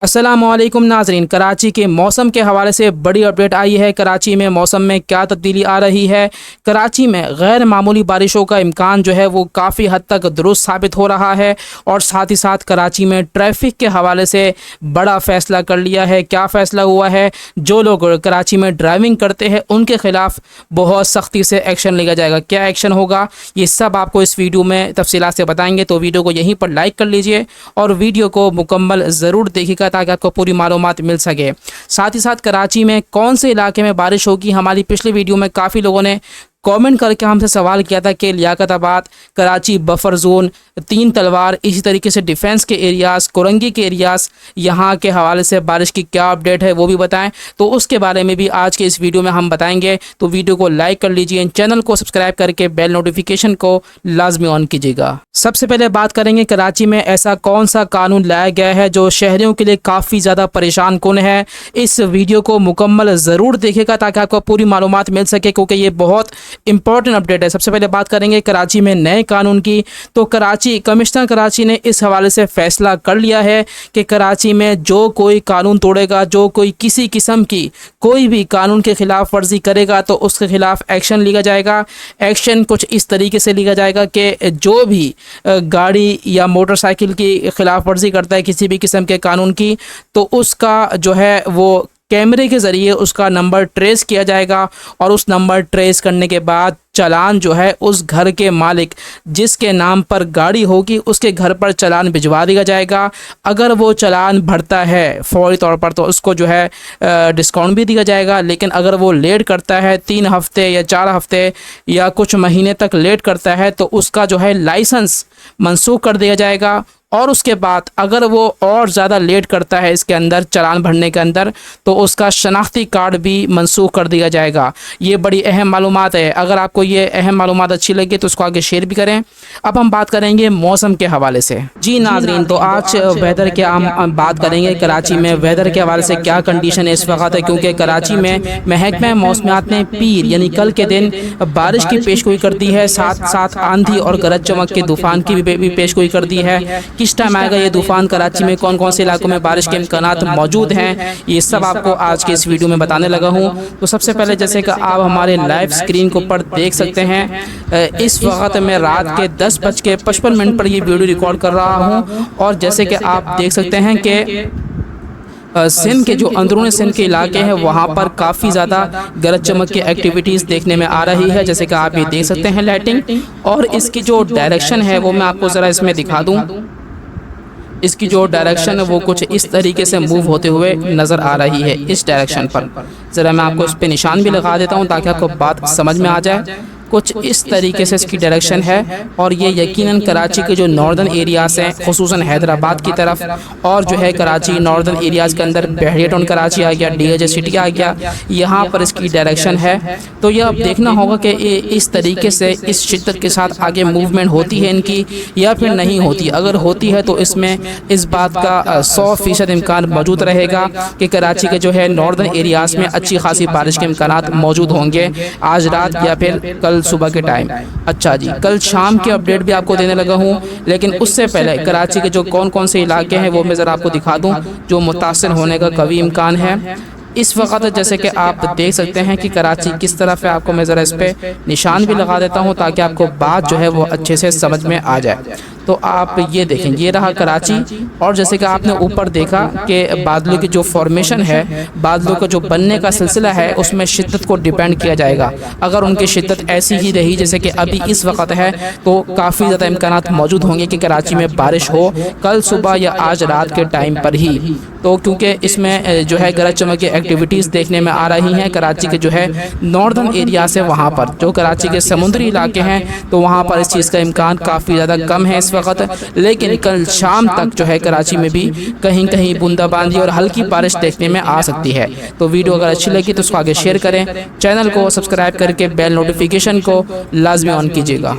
अस्सलामुअलैकुम नाज़रीन, कराची के मौसम के हवाले से बड़ी अपडेट आई है। कराची में मौसम में क्या तब्दीली आ रही है। कराची में गैर मामूली बारिशों का इम्कान जो है वो काफ़ी हद तक दुरुस्त साबित हो रहा है और साथ ही साथ कराची में ट्रैफिक के हवाले से बड़ा फ़ैसला कर लिया है। क्या फ़ैसला हुआ है? जो लोग कराची में ड्राइविंग करते हैं उनके ख़िलाफ़ बहुत सख्ती से एक्शन लिया जाएगा। क्या एक्शन होगा ये सब आपको इस वीडियो में तफसीलात से बताएंगे, तो वीडियो को यहीं पर लाइक कर लीजिए और वीडियो को मुकम्मल ज़रूर देखिएगा ताकि आपको पूरी मालूमात मिल सके। साथ ही साथ कराची में कौन से इलाके में बारिश होगी, हमारी पिछली वीडियो में काफ़ी लोगों ने कमेंट करके हमसे सवाल किया था कि लियाकताबाद, कराची बफर जोन, तीन तलवार, इसी तरीके से डिफेंस के एरियाज़, कोरंगी के एरियाज़, यहाँ के हवाले से बारिश की क्या अपडेट है वो भी बताएं। तो उसके बारे में भी आज के इस वीडियो में हम बताएंगे। तो वीडियो को लाइक कर लीजिए, चैनल को सब्सक्राइब करके बेल नोटिफिकेशन को लाजमी ऑन कीजिएगा। सबसे पहले बात करेंगे कराची में ऐसा कौन सा कानून लाया गया है जो शहरियों के लिए काफ़ी ज़्यादा परेशान कुन है। इस वीडियो को मुकम्मल ज़रूर देखेगा ताकि आपको पूरी मालूमात मिल सके, क्योंकि ये बहुत इंपॉर्टेंट अपडेट है। सबसे पहले बात करेंगे कराची में नए कानून की। तो कमिश्नर कराची ने इस हवाले से फैसला कर लिया है कि कराची में जो कोई कानून तोड़ेगा, जो कोई किसी किस्म की कोई भी कानून के ख़िलाफ़ वर्जी करेगा तो उसके ख़िलाफ़ एक्शन लिया जाएगा। एक्शन कुछ इस तरीके से लिया जाएगा कि जो भी गाड़ी या मोटरसाइकिल की ख़िलाफ़ वर्जी करता है किसी भी किस्म के कानून की, तो उसका जो है वो कैमरे के ज़रिए उसका नंबर ट्रेस किया जाएगा और उस नंबर ट्रेस करने के बाद चालान जो है उस घर के मालिक जिसके नाम पर गाड़ी होगी उसके घर पर चालान भिजवा दिया जाएगा। अगर वो चालान भरता है फौरी तौर पर तो उसको जो है डिस्काउंट भी दिया जाएगा, लेकिन अगर वो लेट करता है 3 हफ्ते या 4 हफ्ते या कुछ महीने तक लेट करता है तो उसका जो है लाइसेंस मनसूख कर दिया जाएगा। और उसके बाद अगर वो और ज़्यादा लेट करता है इसके अंदर चालान भरने के अंदर तो उसका शनाख्ती कार्ड भी मनसूख कर दिया जाएगा। ये बड़ी अहम मालूमात है। अगर आपको ये अहम मालूमात अच्छी लगी तो उसको आगे शेयर भी करें। अब हम बात करेंगे मौसम के हवाले से। जी नाज़रीन, तो आज वेदर के हम बात करेंगे। कराची में वेदर के हवाले से क्या कंडीशन है इस वक्त है, क्योंकि कराची में महकमा मौसमियात ने पीर यानी कल के दिन बारिश की पेशगोई कर दी है, साथ साथ आंधी और गरज चमक के तूफ़ान की भी पेशगोई कर दी है। किस टाइम आएगा ये तूफ़ान, कराची में कौन कौन से इलाकों में बारिश के इम्कानात मौजूद हैं, ये सब आपको आज के इस वीडियो में बताने लगा हूँ। तो सबसे पहले जैसे कि आप हमारे लाइव स्क्रीन के ऊपर देख सकते हैं, इस वक्त मैं रात के 10:55 पर ये वीडियो रिकॉर्ड कर रहा हूँ और जैसे कि आप देख सकते हैं कि सिंध के जो अंदरूनी सिंध के इलाके हैं वहाँ पर काफ़ी ज़्यादा गरज चमक की एक्टिविटीज़ देखने में आ रही है। जैसे कि आप ये देख सकते हैं लाइटिंग, और इसकी जो डायरेक्शन है वो मैं आपको ज़रा इसमें दिखा दूँ। इसकी जो डायरेक्शन है वो कुछ इस तरीके से मूव होते हुए नज़र आ रही है। इस डायरेक्शन पर ज़रा मैं आपको इस पर निशान भी लगा देता हूँ ताकि आपको बात समझ में आ जाए। कुछ इस तरीके से इसकी डायरेक्शन है और ये यकीनन कराची के जो नॉर्दर्न एरियाज़ हैं खुसूसन हैदराबाद की तरफ और जो है कराची नॉर्दर्न एरियाज़ के अंदर बहरिया टाउन कराची आ गया, DAJ सिटी आ गया, यहाँ पर इसकी डायरेक्शन है। तो ये अब देखना होगा कि ये इस तरीके से इस शिद्दत के साथ आगे मूवमेंट होती है इनकी या फिर नहीं होती। अगर होती है तो इसमें इस बात का 100% इम्कान मौजूद रहेगा कि कराची के जो है नॉर्दर्न एरियाज़ में अच्छी खासी बारिश के इम्कानात मौजूद होंगे आज रात या फिर कल सुबह के टाइम। अच्छा जी, कल शाम की अपडेट भी आपको देने लगा हूँ, लेकिन उससे पहले कराची के जो कौन कौन से इलाके हैं वो मैं ज़रा आपको दिखा दूँ जो मुतासिर होने का कभी इम्कान है। इस वक्त जैसे कि आप देख सकते हैं कि कराची किस तरफ है, आपको मैं ज़रा इस पर निशान भी लगा देता हूँ ताकि आपको बात जो है वो अच्छे से समझ में आ जाए। तो आप ये देखें, ये रहा कराची, और जैसे कि आपने ऊपर देखा कि बादलों की जो फॉर्मेशन है, बादलों का जो बनने का सिलसिला है उसमें शिद्दत को डिपेंड किया जाएगा। अगर उनकी शिद्दत ऐसी ही रही जैसे कि अभी इस वक्त है तो काफ़ी ज़्यादा इम्कानात मौजूद होंगे कि कराची में बारिश हो कल सुबह या आज रात के टाइम पर ही। तो क्योंकि इसमें जो है गरज चमक की एक्टिविटीज़ देखने में आ रही हैं कराची के जो है नॉर्दर्न एरिया से, वहाँ पर जो कराची के समुद्री इलाके हैं तो वहाँ पर इस चीज़ का इम्कान काफ़ी ज़्यादा कम है इस वक्त। लेकिन कल शाम तक जो है कराची में भी कहीं कहीं बूंदाबांदी और हल्की बारिश देखने में आ सकती है। तो वीडियो अगर अच्छी लगी तो उसको आगे शेयर करें, चैनल को सब्सक्राइब करके बेल नोटिफिकेशन को लाजमी ऑन कीजिएगा।